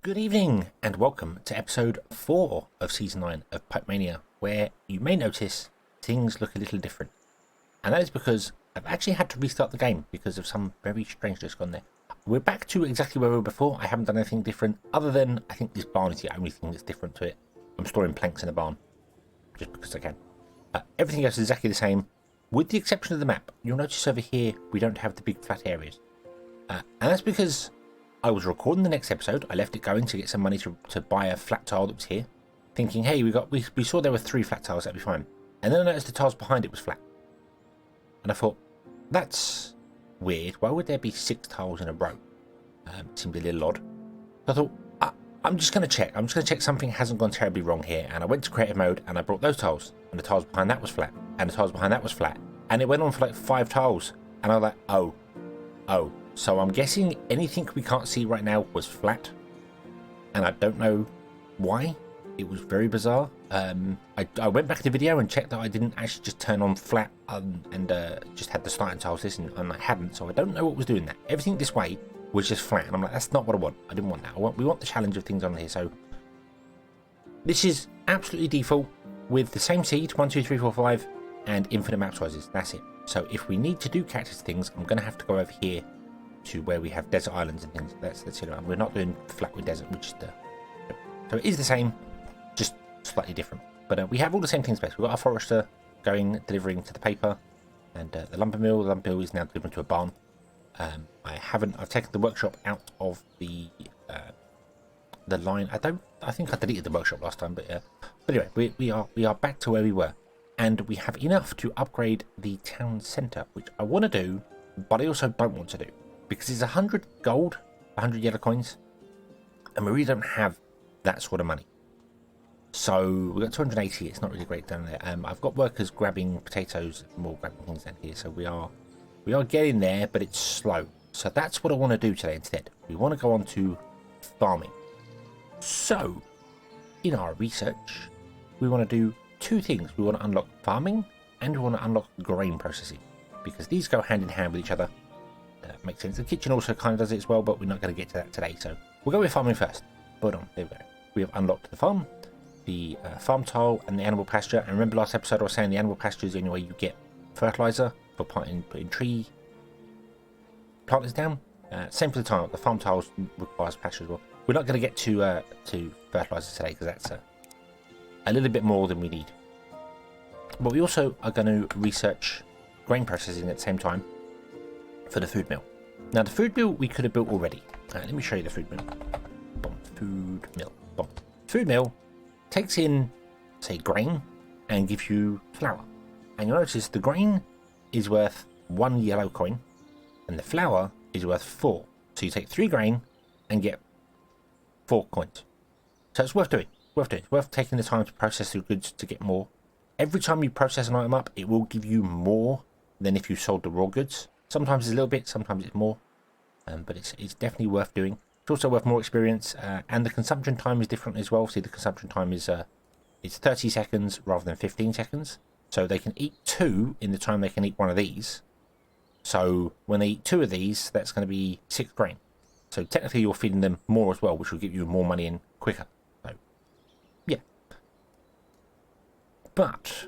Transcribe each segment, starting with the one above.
Good evening and welcome to episode 4 of season 9 of Pipe Mania, where you may notice things look a little different. And that is because I've actually had to restart the game because of some very strangeness gone there. We're back to exactly where we were before. I haven't done anything different other than I think this barn is the only thing that's different to it. I'm storing planks in the barn just because I can. Everything else is exactly the same with the exception of the map. You'll notice over here we don't have the big flat areas. And that's because I was recording the next episode. I left it going to get some money to buy a flat tile that was here, thinking, hey, we saw there were 3 flat tiles, that'd be fine. And then I noticed the tiles behind it was flat. And I thought, that's weird. Why would there be 6 tiles in a row? It seemed a little odd. So I thought, I'm just going to check. I'm just going to check something hasn't gone terribly wrong here. And I went to creative mode and I brought those tiles. And the tiles behind that was flat. And the tiles behind that was flat. And it went on for like 5 tiles. And I was like, oh. So I'm guessing anything we can't see right now was flat. And I don't know why. It was very bizarre. I went back to the video and checked that I didn't actually just turn on flat and just had the starting tiles this and I hadn't. So I don't know what was doing that. Everything this way was just flat. And I'm like, that's not what I want. I didn't want that. We want the challenge of things on here. So this is absolutely default with the same seed, 1, 2, 3, 4, 5, and infinite map sizes. That's it. So if we need to do cactus things, I'm going to have to go over here to where we have desert islands and things. That's we're not doing flat with desert, which is so it is the same, just slightly different. But we have all the same things basically. We've got our forester delivering to the paper, and the lumber mill. The lumber mill is now delivering to a barn. I've taken the workshop out of the line. I think I deleted the workshop last time, but anyway, we are back to where we were, and we have enough to upgrade the town centre, which I want to do, but I also don't want to do. Because it's 100 gold, 100 yellow coins, and we really don't have that sort of money. So we've got 280, it's not really great down there. I've got workers grabbing potatoes, more grabbing things down here, so we are getting there, but it's slow. So that's what I want to do today instead. We want to go on to farming. So, in our research, we want to do 2 things. We want to unlock farming, and we want to unlock grain processing, because these go hand in hand with each other. Makes sense. The kitchen also kind of does it as well, but we're not going to get to that today. So we'll go with farming first. Hold on, there we go. We have unlocked the farm, the farm tile, and the animal pasture. And remember last episode I was saying the animal pasture is the only way you get fertilizer for putting tree planters down. Same for the tile. The farm tiles requires pasture as well. We're not going to get to fertilizer today because that's a little bit more than we need. But we also are going to research grain processing at the same time for the food mill. Now the food mill we could have built already. Let me show you the food mill. Food mill. Food mill takes in, say, grain and gives you flour. And you'll notice the grain is worth 1 yellow coin and the flour is worth 4. So you take 3 grain and get 4 coins. So it's worth doing. It's worth taking the time to process the goods to get more. Every time you process an item up, it will give you more than if you sold the raw goods. Sometimes it's a little bit, sometimes it's more, but it's definitely worth doing. It's also worth more experience, and the consumption time is different as well. See, the consumption time is it's 30 seconds rather than 15 seconds. So they can eat 2 in the time they can eat 1 of these. So when they eat 2 of these, that's going to be 6 grain. So technically you're feeding them more as well, which will give you more money in quicker. So, yeah. But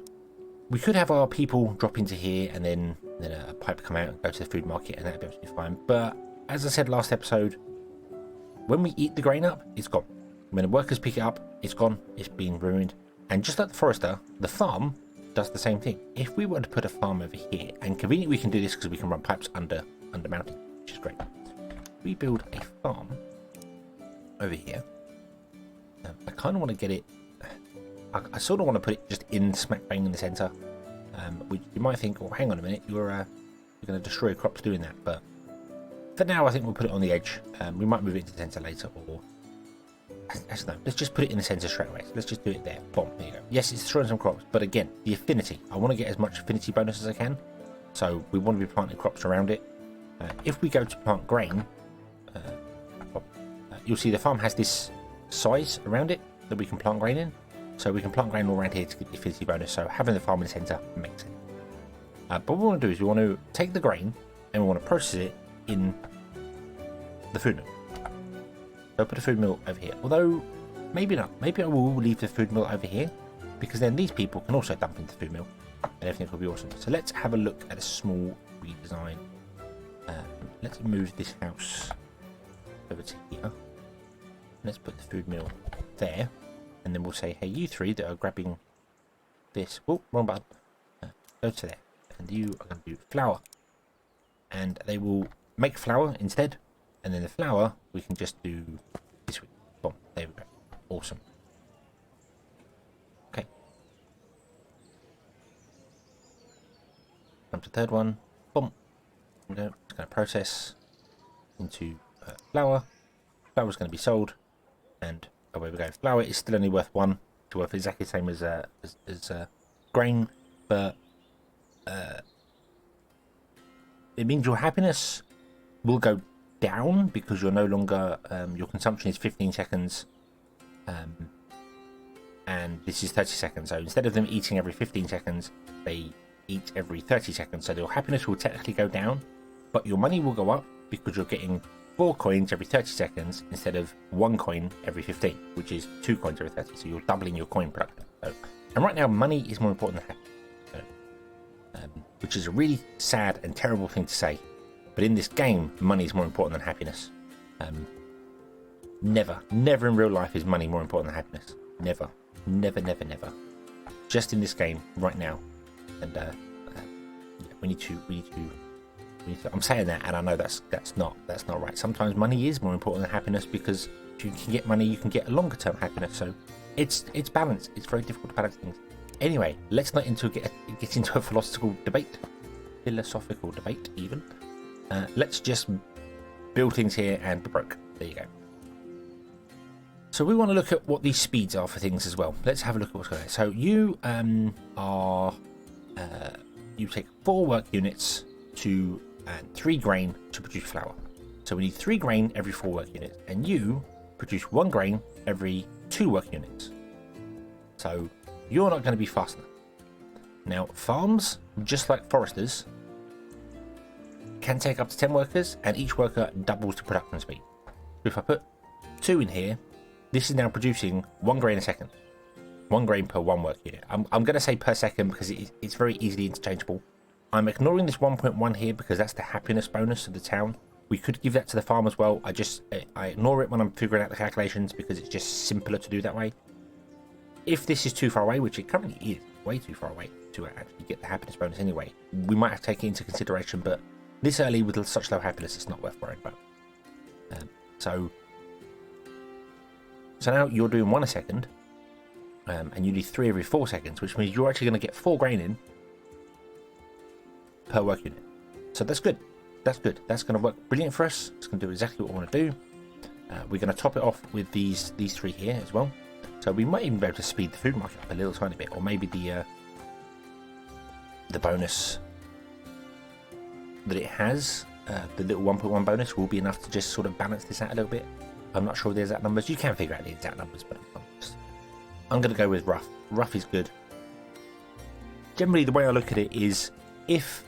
we could have our people drop into here and then a pipe come out and go to the food market, and that'd be absolutely fine. But as I said last episode, when we eat the grain up, it's gone. When the workers pick it up, it's gone. It's been ruined. And just like the forester, the farm does the same thing. If we were to put a farm over here, and conveniently we can do this because we can run pipes under mountain, which is great. We build a farm over here. I kind of want to get it. I sort of want to put it just in smack bang in the centre. Which you might think, well, hang on a minute, you're going to destroy crops doing that. But for now, I think we'll put it on the edge. We might move it into the centre later, or actually no, let's just put it in the centre straight away. So let's just do it there. Boom, there you go. Yes, it's destroying some crops, but again, the affinity. I want to get as much affinity bonus as I can. So we want to be planting crops around it. If we go to plant grain, you'll see the farm has this size around it that we can plant grain in. So we can plant grain all around here to get the affinity bonus. So having the farm in the centre makes sense. But what we want to do is we want to take the grain and we want to process it in the food mill. So I'll put a food mill over here. Although, maybe not. Maybe I will leave the food mill over here, because then these people can also dump into the food mill, and everything will be awesome. So let's have a look at a small redesign. Let's move this house over to here. Let's put the food mill there, and then we'll say, hey, you three that are grabbing this. Oh, wrong button. Go to there, and you are going to do flour, and they will make flour instead, and then the flour we can just do this week. Boom, there we go. Awesome. Okay. Come to the third one. Boom. It's going to process into flour. Flour is going to be sold, and away we go. Flour is still only worth 1. It's worth exactly the same as grain, but it means your happiness will go down because you're no longer your consumption is 15 seconds, and this is 30 seconds. So instead of them eating every 15 seconds, they eat every 30 seconds. So your happiness will technically go down, but your money will go up because you're getting 4 coins every 30 seconds instead of 1 coin every 15, which is 2 coins every 30. So you're doubling your coin production. So, and right now, money is more important than happiness, which is a really sad and terrible thing to say. But in this game, money is more important than happiness. Never in real life is money more important than happiness. Never. Just in this game right now. And we need to. I'm saying that, and I know that's not right. Sometimes money is more important than happiness, because if you can get money, you can get a longer term happiness. So it's balanced. It's very difficult to balance things. Anyway, let's not get into a philosophical debate even. Let's just build things here and be broke. There you go. So we want to look at what these speeds are for things as well. Let's have a look at what's going on. So you you take 4 work units and 3 grain to produce flour. So we need 3 grain every 4 work units, and you produce 1 grain every 2 work units. So you're not going to be fast enough. Now, farms, just like foresters, can take up to 10 workers, and each worker doubles the production speed. If I put 2 in here, this is now producing 1 grain a second. 1 grain per 1 work unit. I'm going to say per second because it's very easily interchangeable. I'm ignoring this 1.1 here because that's the happiness bonus of the town. We could give that to the farm as well. I ignore it when I'm figuring out the calculations because it's just simpler to do that way. If this is too far away, which it currently is way too far away to actually get the happiness bonus anyway, we might have to take it into consideration, but this early with such low happiness, it's not worth worrying about. So now you're doing 1 a second, and you need 3 every 4 seconds, which means you're actually going to get 4 grain in per work unit. So that's good. That's going to work brilliant for us. It's going to do exactly what we want to do. We're going to top it off with these 3 here as well. So we might even be able to speed the food market up a little tiny bit, or maybe the bonus that it has, the little 1.1 bonus, will be enough to just sort of balance this out a little bit. I'm not sure the exact numbers. You can figure out the exact numbers, but I'm going to go with rough. Rough is good. Generally, the way I look at it is if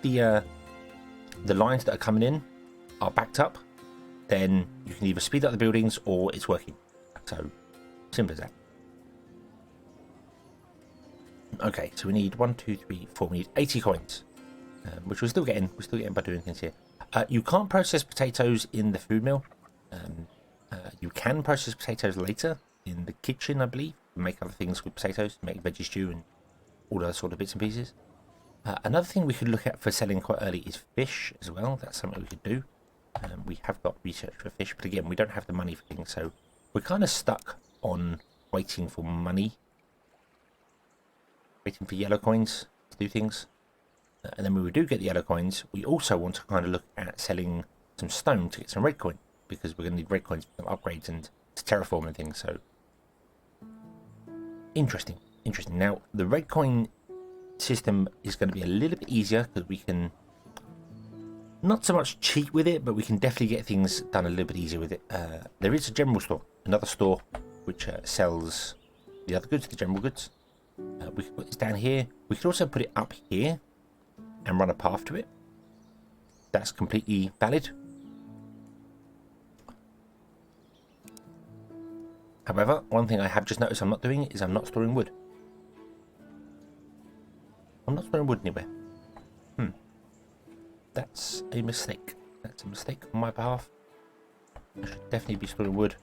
the lines that are coming in are backed up, then you can either speed up the buildings or it's working. So simple as that. Okay, so we need 1, 2, 3, 4. We need 80 coins, which we're still getting by doing things here. You can't process potatoes in the food mill. You can process potatoes later in the kitchen, I believe. Make other things with potatoes, make veggie stew and all those sort of bits and pieces. Another thing we could look at for selling quite early is fish as well. That's something we could do. We have got research for fish, but again, we don't have the money for things, so we're kind of stuck on waiting for money, waiting for yellow coins to do things. And then when we do get the yellow coins, we also want to kind of look at selling some stone to get some red coin, because we're going to need red coins for upgrades and to terraform and things. So interesting. Now the red coin system is going to be a little bit easier because we can not so much cheat with it, but we can definitely get things done a little bit easier with it. There is a general store, another store which sells the other goods, the general goods. We can put this down here. We could also put it up here and run a path to it. That's completely valid. However, one thing I have just noticed I'm not doing is I'm not storing wood. I'm not storing wood anywhere. That's a mistake. That's a mistake on my behalf. I should definitely be storing wood.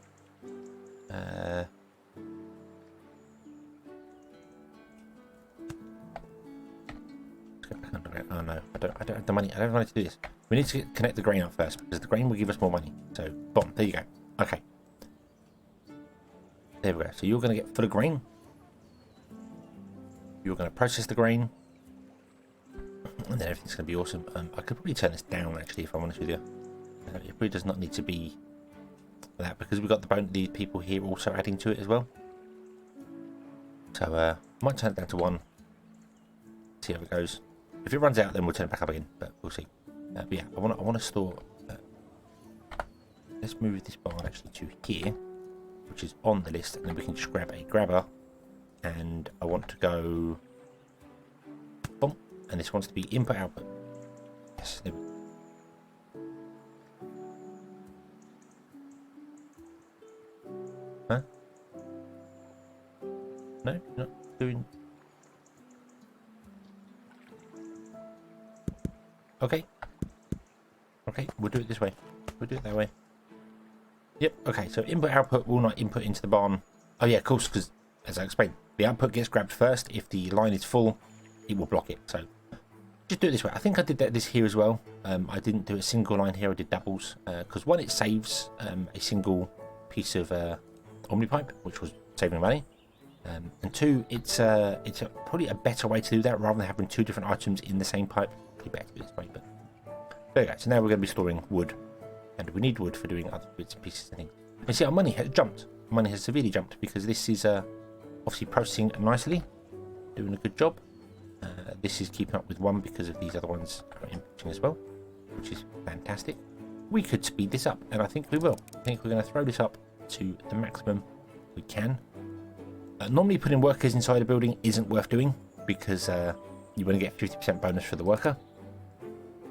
Let's get back underground. Oh no, I don't have the money. I don't have money to do this. We need to connect the grain up first because the grain will give us more money. So, boom, there you go. Okay. There we go. So you're going to get full of grain. You're going to process the grain. And then everything's going to be awesome. I could probably turn this down, actually, if I'm honest with you. It probably does not need to be that, because we've got the people here also adding to it as well. So, I might turn it down to 1. See how it goes. If it runs out, then we'll turn it back up again, but we'll see. But yeah, I want to store... let's move this barn, actually, to here, which is on the list, and then we can just grab a grabber. And I want to go... boom. And this wants to be input output. Yes, there we go. Huh? No, you're not doing... Okay. Okay, we'll do it this way. We'll do it that way. Yep, okay, so input output will not input into the barn. Oh yeah, of course, because as I explained, the output gets grabbed first. If the line is full, it will block it. So just do it this way. I think I did this here as well. I didn't do a single line here, I did doubles. Because one, it saves a single piece of Omnipipe, which was saving money. And two, it's probably a better way to do that rather than having 2 different items in the same pipe. Probably better to do it this way, but there you go. So now we're going to be storing wood. And we need wood for doing other bits and pieces and things. And see, our money has jumped. Money has severely jumped because this is obviously processing nicely, doing a good job. This is keeping up with 1 because of these other ones are inputting as well, which is fantastic. We could speed this up, and I think we will. I think we're going to throw this up to the maximum we can. Normally putting workers inside a building isn't worth doing because you want to get 50% bonus for the worker.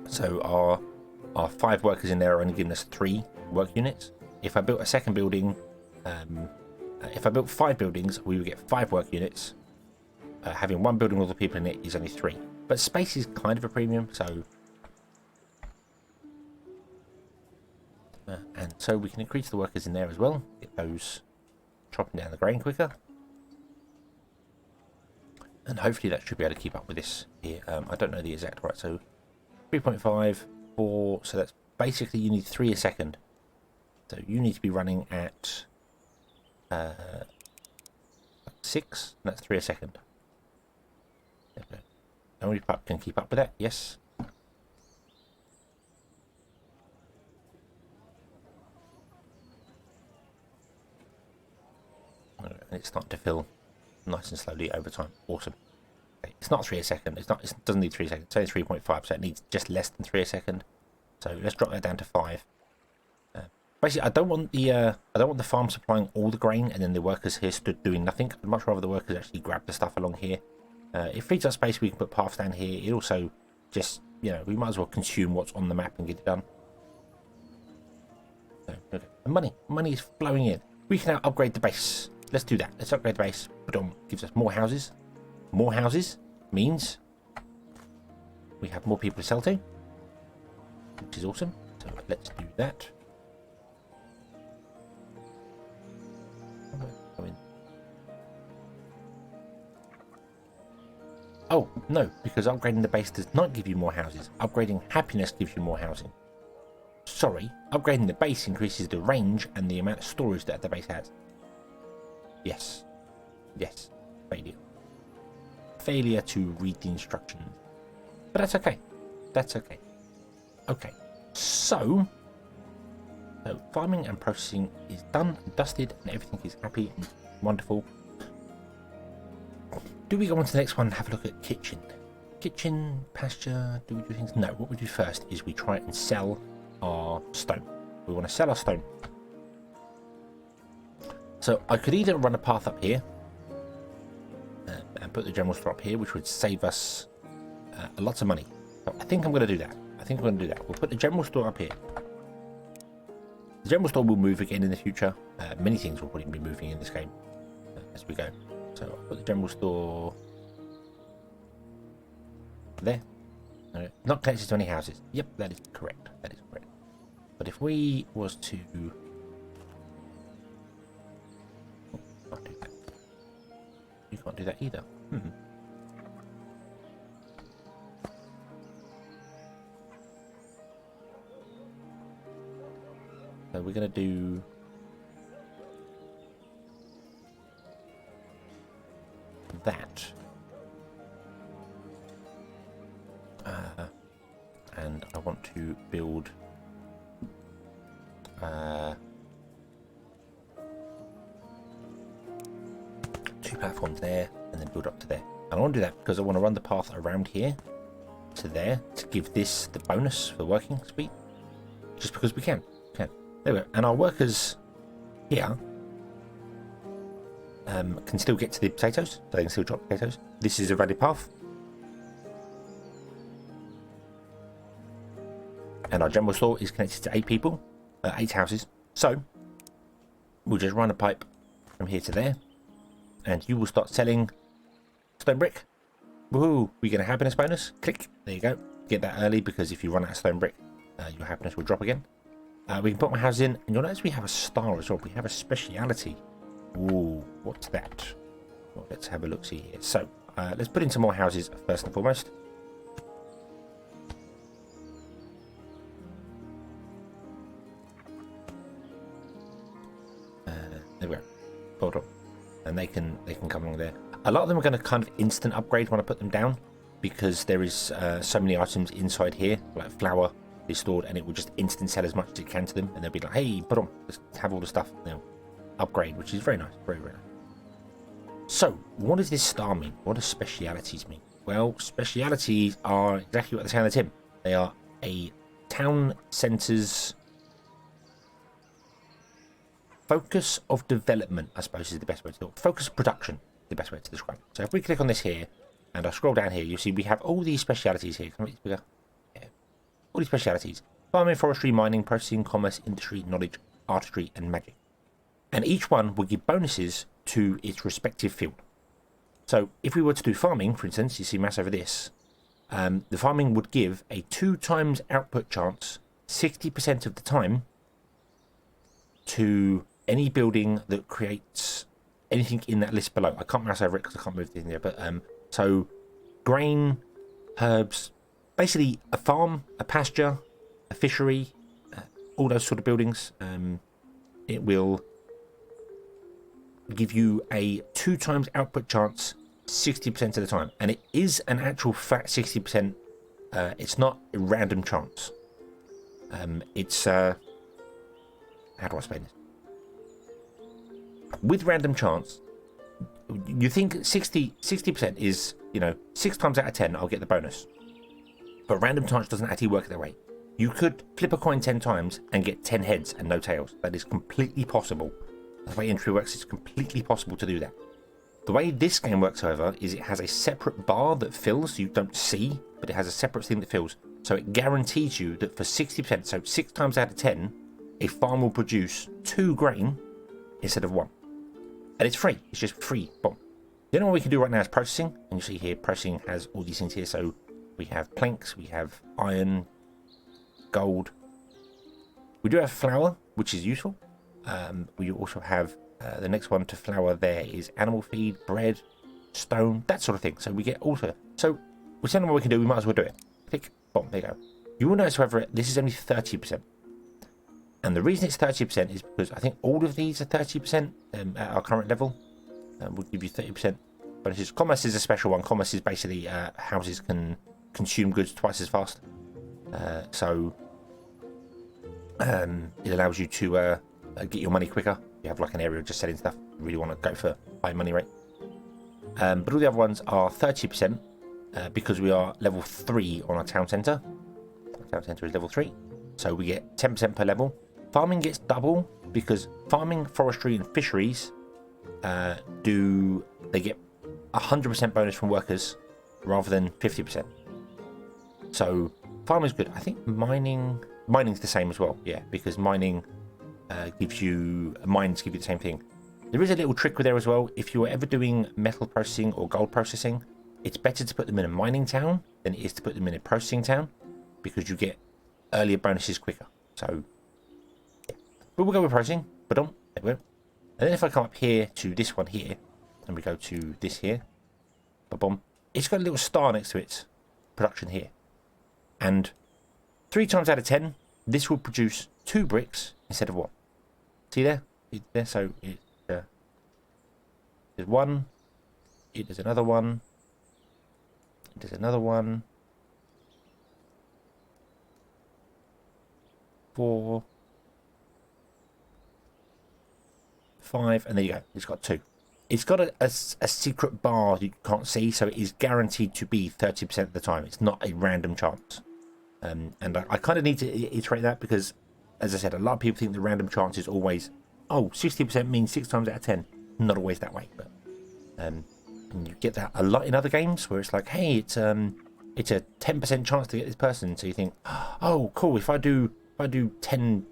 So our 5 workers in there are only giving us 3 work units. If I built a second building, if I built 5 buildings, we would get 5 work units. Having 1 building with all the people in it is only 3. But space is kind of a premium, so... and so we can increase the workers in there as well. Get those chopping down the grain quicker. And hopefully that should be able to keep up with this here. I don't know the exact right, so 3.5, 4, so that's basically you need 3 a second. So you need to be running at 6, and that's 3 a second. Okay. Omnipipes can keep up with that, yes. And it's starting to fill nice and slowly over time. Awesome. Okay. It's not 3 a second. It doesn't need 3 a second. It's only 3.5, so it needs just less than 3 a second. So let's drop that down to 5. Basically, I don't want the farm supplying all the grain and then the workers here stood doing nothing. I'd much rather the workers actually grab the stuff along here. It frees up space. We can put paths down here. It also just, you know, we might as well consume what's on the map and get it done. So, okay. And money is flowing in. We can now upgrade the base. Let's do that. Let's upgrade the base. Boom. Gives us more houses. More houses means we have more people to sell to, which is awesome. So let's do that. Oh, no, because upgrading the base does not give you more houses. Upgrading happiness gives you more housing. Sorry, upgrading the base increases the range and the amount of storage that the base has. Yes. Yes. Failure. Failure to read the instructions. But that's okay. That's okay. Okay. So farming and processing is done and dusted and everything is happy and wonderful. Do we go on to the next one and have a look at kitchen? Kitchen, pasture, do we do things? No, what we do first is we try and sell our stone. We want to sell our stone. So I could either run a path up here and put the general store up here, which would save us lots of money. So I think I'm going to do that. I think I'm going to do that. We'll put the general store up here. The general store will move again in the future. Many things will probably be moving in this game as we go. So I'll put the general store there. Not connected to any houses. Yep, that is correct. That is correct. But if we was to... Oh, can't do that. You can't do that either. So we're going to do... that. And I want to build two platforms there and then build up to there. And I want to do that because I want to run the path around here to there to give this the bonus for working speed. Just because we can. There we go. And our workers here can still get to the potatoes, so they can still drop potatoes. This is a valid path. And our general store is connected to 8 people, 8 houses. So we'll just run a pipe from here to there, and you will start selling stone brick. Woohoo! We get a happiness bonus. Click. There you go. Get that early because if you run out of stone brick, your happiness will drop again. We can put my house in, and you'll notice we have a star as well. We have a speciality. Ooh, what's that? Well, let's have a look see here. So let's put in some more houses first and foremost. There we go. Hold on. And they can come along there. A lot of them are going to kind of instant upgrade when I put them down because there is so many items inside here, like flour is stored, and it will just instant sell as much as it can to them, and they'll be like, hey, put on, let's have all the stuff now. Upgrade, which is very nice, very nice. So, what does this star mean? What does specialities mean? Well, specialities are exactly what they sound on the tin. They are a town centre's focus of development, I suppose is the best way to do it. Focus of production is the best way to describe it. So if we click on this here, and I scroll down here, you'll see we have all these specialities here. Can I make this bigger? Yeah. All these specialities. Farming, forestry, mining, processing, commerce, industry, knowledge, artistry, and magic. And each one will give bonuses to its respective field. So if we were to do farming, for instance, you see mass over this, the farming would give a 2 times output chance 60% of the time to any building that creates anything in that list below. I can't mouse over it because I can't move anything there, but so grain, herbs, basically a farm, a pasture, a fishery, all those sort of buildings. It will give you a 2 times output chance 60% of the time, and it is an actual fat 60%. It's not a random chance. It's how do I explain this? With random chance, you think 60% is, 6 times out of 10 I'll get the bonus, but random chance doesn't actually work that way. You could flip a coin 10 times and get 10 heads and no tails. That is completely possible. The way entry works, it's completely possible to do that. The way this game works, however, is it has a separate bar that fills, you don't see, but it has a separate thing that fills. So it guarantees you that for 60%, so 6 times out of 10, a farm will produce 2 grain instead of 1. And it's free. It's just free. Boom. The only one we can do right now is processing. And you see here, processing has all these things here. So we have planks, we have iron, gold. We do have flour, which is useful. We also have the next one to flour there is animal feed, bread, stone, that sort of thing. So we get also. So whichever one we can do, we might as well do it. Click, boom, there you go. You will notice, however, this is only 30%. And the reason it's 30% is because I think all of these are 30% at our current level. We'll give you 30%. But commerce is a special one. Commerce is basically houses can consume goods twice as fast. So it allows you to get your money quicker. You have like an area of just selling stuff. You really want to go for high money rate. But all the other ones are 30% because we are level 3 on our town centre. Our town centre is level 3. So we get 10% per level. Farming gets double because farming, forestry and fisheries they get 100% bonus from workers rather than 50%. So farming is good. I think mining's the same as well. Yeah, because mining gives you mines, give you the same thing. There is a little trick with there as well. If you're ever doing metal processing or gold processing, it's better to put them in a mining town than it is to put them in a processing town, because you get earlier bonuses quicker. So, yeah. But we'll go with processing. But there we go. And then if I come up here to this one here, and we go to this here, boom, it's got a little star next to its production here. And 3 times out of 10, this will produce 2 bricks instead of 1. See there? So there's 1. There's another one. There's another one. 4, 5, and there you go. It's got 2. It's got a secret bar you can't see, so it is guaranteed to be 30% of the time. It's not a random chance. And I kind of need to iterate that because, as I said, a lot of people think the random chance is always, 60% means 6 times out of 10. Not always that way, but and you get that a lot in other games where it's like, hey, it's a 10% chance to get this person. So you think, oh, cool. If I do 10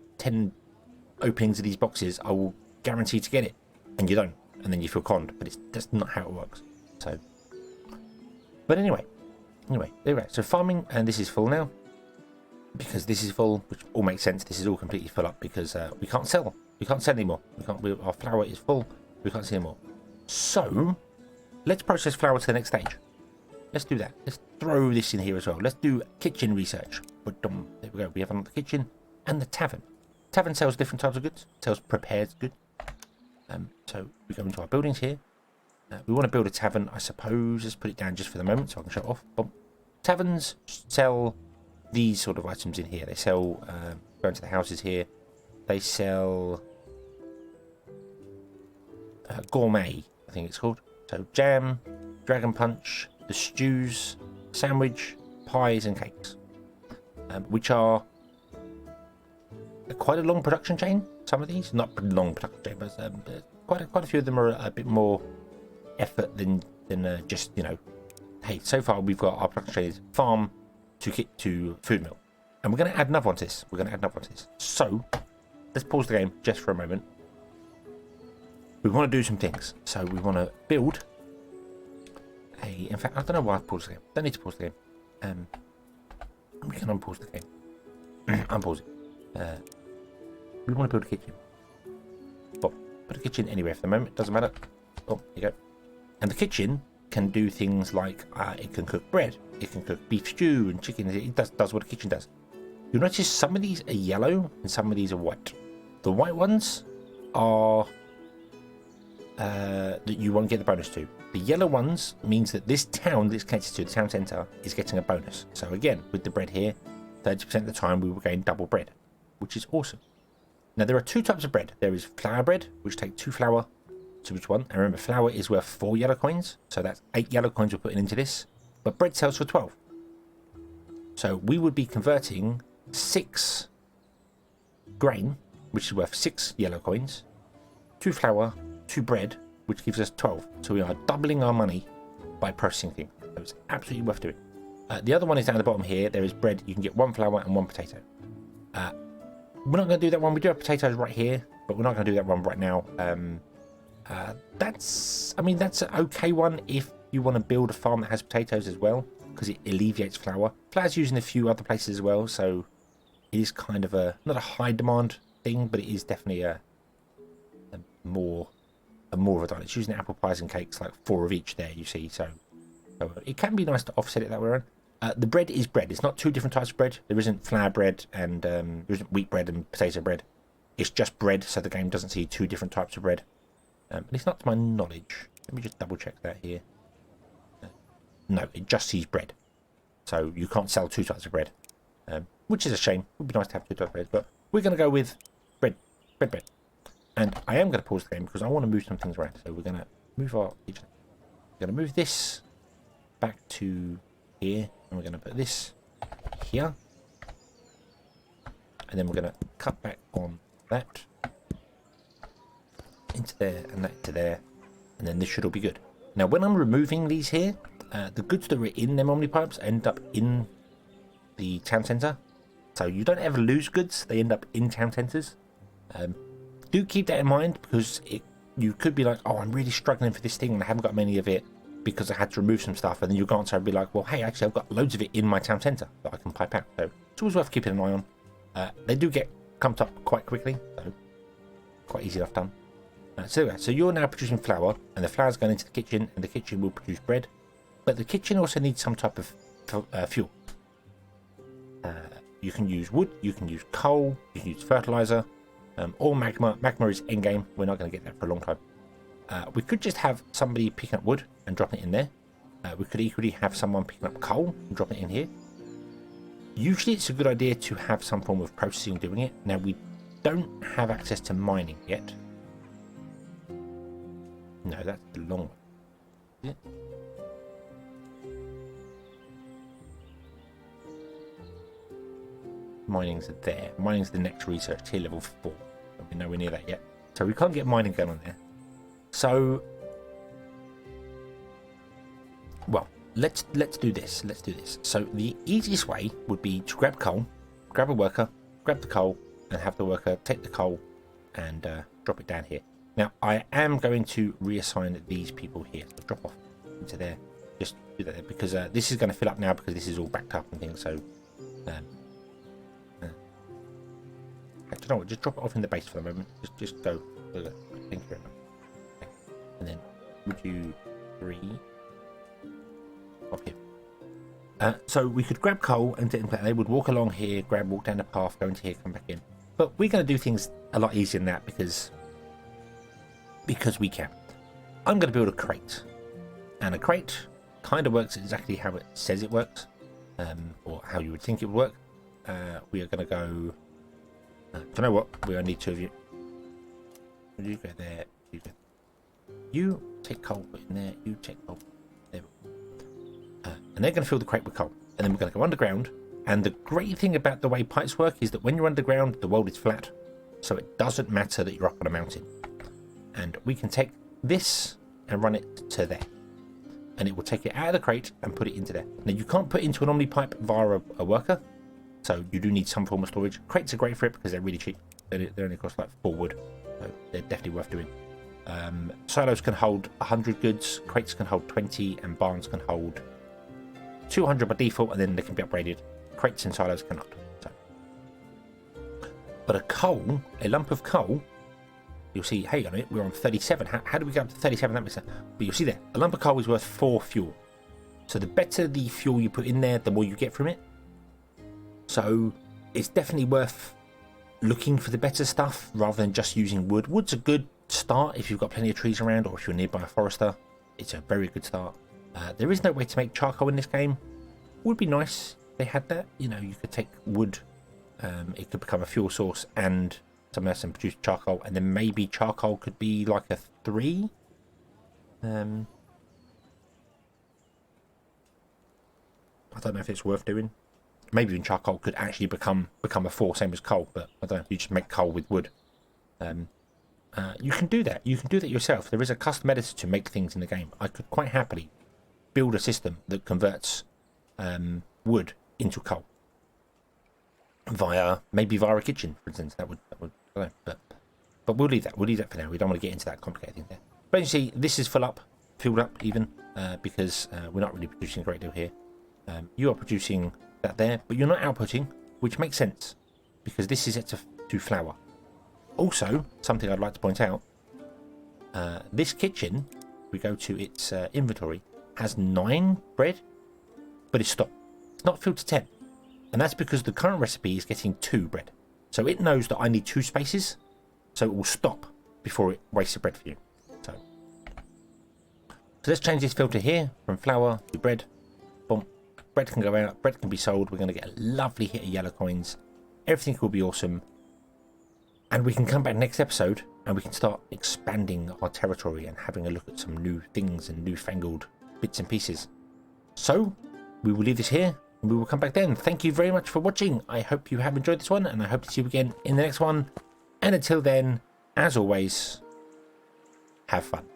openings of these boxes, I will guarantee to get it, and you don't, and then you feel conned. But that's not how it works. So, but anyway, there we go. So farming, and this is full now because this is full, which all makes sense. This is all completely full up because we can't sell. We can't sell anymore. Our flour is full. We can't see anymore. So let's process flour to the next stage. Let's do that. Let's throw this in here as well. Let's do kitchen research. But there we go. We have another kitchen and the tavern. Tavern sells different types of goods. Sells prepared goods. So we go into our buildings here. We want to build a tavern, I suppose. Let's put it down just for the moment so I can shut off. Boom. Taverns sell these sort of items in here. They sell, go into the houses here. They sell gourmet, I think it's called. So jam, dragon punch, the stews, sandwich, pies and cakes, which are quite a long production chain. Some of these, not long production chain, but quite a few of them are a bit more effort than just, hey, so far we've got our production chain is farm to food mill, and we're going to add another one to this. So let's pause the game just for a moment. We want to do some things. So we want to build in fact, I don't know why I paused the game. Don't need to pause the game. We can unpause the game. Unpause it. We want to build a kitchen. But put a kitchen anywhere for the moment. Doesn't matter. Oh, here you go. And the kitchen can do things like it can cook bread. It can cook beef stew and chicken. It does what a kitchen does. You'll notice some of these are yellow and some of these are white. The white ones are that you won't get the bonus to. The yellow ones means that this town that's connected to the town centre is getting a bonus. So again, with the bread here, 30% of the time we will gain double bread, which is awesome. Now there are 2 types of bread. There is flour bread, which take 2 flour to each one. And remember, flour is worth 4 yellow coins. So that's 8 yellow coins we're putting into this. But bread sells for 12. So we would be converting 6 grain, which is worth 6 yellow coins, 2 flour, 2 bread, which gives us 12. So we are doubling our money by processing things. So it's absolutely worth doing. The other one is down at the bottom here. There is bread. You can get 1 flour and 1 potato. We're not going to do that one. We do have potatoes right here, but we're not going to do that one right now. That's an okay one if you want to build a farm that has potatoes as well, because it alleviates flour. Flour's used in a few other places as well, so it is kind of not a high demand thing, but it is definitely a more of a diet. It's using apple pies and cakes, like 4 of each there, you see. So it can be nice to offset it that way around. The bread is bread. It's not 2 different types of bread. There isn't flour bread and there isn't wheat bread and potato bread. It's just bread, so the game doesn't see 2 different types of bread. At least not to my knowledge. Let me just double check that here. No, it just sees bread. So you can't sell 2 types of bread, which is a shame. It would be nice to have 2 types of bread, but we're going to go with bread. And I am going to pause the game because I want to move some things around. So we're going to move our kitchen. We're going to move this back to here, and we're going to put this here, and then we're going to cut back on that into there and that into there, and then this should all be good. Now when I'm removing these here, the goods that were in them Omnipipes end up in the town centre, so you don't ever lose goods. They end up in town centres. do keep that in mind, because you could be like, oh, I'm really struggling for this thing and I haven't got many of it because I had to remove some stuff, and then you'll go on to be like, well, hey, actually I've got loads of it in my town centre that I can pipe out. So it's always worth keeping an eye on. They do get pumped up quite quickly, so quite easy enough done. So you're now producing flour, and the flour's going into the kitchen, and the kitchen will produce bread. But the kitchen also needs some type of fuel. You can use wood, you can use coal, you can use fertilizer, or magma. Magma is endgame. We're not going to get that for a long time. We could just have somebody picking up wood and dropping it in there. We could equally have someone picking up coal and dropping it in here. Usually it's a good idea to have some form of processing doing it. Now, we don't have access to mining yet. No, that's the long one. Is it? Mining's there. Mining's the next research tier, level 4. We're nowhere near that yet. So we can't get mining going on there. So, well, let's do this. Let's do this. So the easiest way would be to grab coal, grab a worker, grab the coal, and have the worker take the coal and drop it down here. Now, I am going to reassign these people here. So drop off into there. Just do that there, because this is going to fill up now because this is all backed up and things. So, I don't know. Just drop it off in the base for the moment. Just go. Thank you very much. Okay. And then would you 3 off here? So we could grab coal and they would walk along here, walk down the path, go into here, come back in. But we're going to do things a lot easier than that because we can. I'm going to build a crate, and a crate kind of works exactly how it says it works, or how you would think it would work. We are going to go. Do you know what? We only need 2 of you. You go there. You take coal, put in there. You take coal. There. And they're going to fill the crate with coal, and then we're going to go underground. And the great thing about the way pipes work is that when you're underground, the world is flat, so it doesn't matter that you're up on a mountain. And we can take this and run it to there, and it will take it out of the crate and put it into there. Now, you can't put into an Omnipipe via a worker, so you do need some form of storage. Crates are great for it because they're really cheap. They only cost like 4 wood, so they're definitely worth doing. Silos can hold 100 goods, crates can hold 20, and barns can hold 200 by default, and then they can be upgraded. Crates and silos cannot. So. But a lump of coal, you'll see, hey, on it, we're on 37. How do we go up to 37? That makes sense. But you'll see there, a lump of coal is worth 4 fuel. So the better the fuel you put in there, the more you get from it. So it's definitely worth looking for the better stuff rather than just using wood. Wood's a good start if you've got plenty of trees around, or if you're nearby a forester. It's a very good start. There is no way to make charcoal in this game. Would be nice if they had that. You know, you could take wood, it could become a fuel source and something else and produce charcoal, and then maybe charcoal could be like a 3. I don't know if it's worth doing. Maybe even charcoal could actually become a 4, same as coal, but I don't know. You just make coal with wood. You can do that. You can do that yourself. There is a custom editor to make things in the game. I could quite happily build a system that converts wood into coal maybe via a kitchen, for instance. That would I don't know, but we'll leave that. We'll leave that for now. We don't want to get into that complicated thing there. But you see, this is filled up even, because we're not really producing a great deal here. You are producing that there, but you're not outputting, which makes sense because this is set to flour. Also, something I'd like to point out, this kitchen, we go to its inventory, has 9 bread, but it's stopped. It's not filled to 10. And that's because the current recipe is getting 2 bread. So it knows that I need 2 spaces, so it will stop before it wastes the bread for you. So let's change this filter here from flour to bread. Boom. Bread can go out, bread can be sold. We're going to get a lovely hit of yellow coins. Everything will be awesome. And we can come back next episode and we can start expanding our territory and having a look at some new things and newfangled bits and pieces. So we will leave this here and we will come back then. Thank you very much for watching. I hope you have enjoyed this one, and I hope to see you again in the next one. And until then, as always, have fun.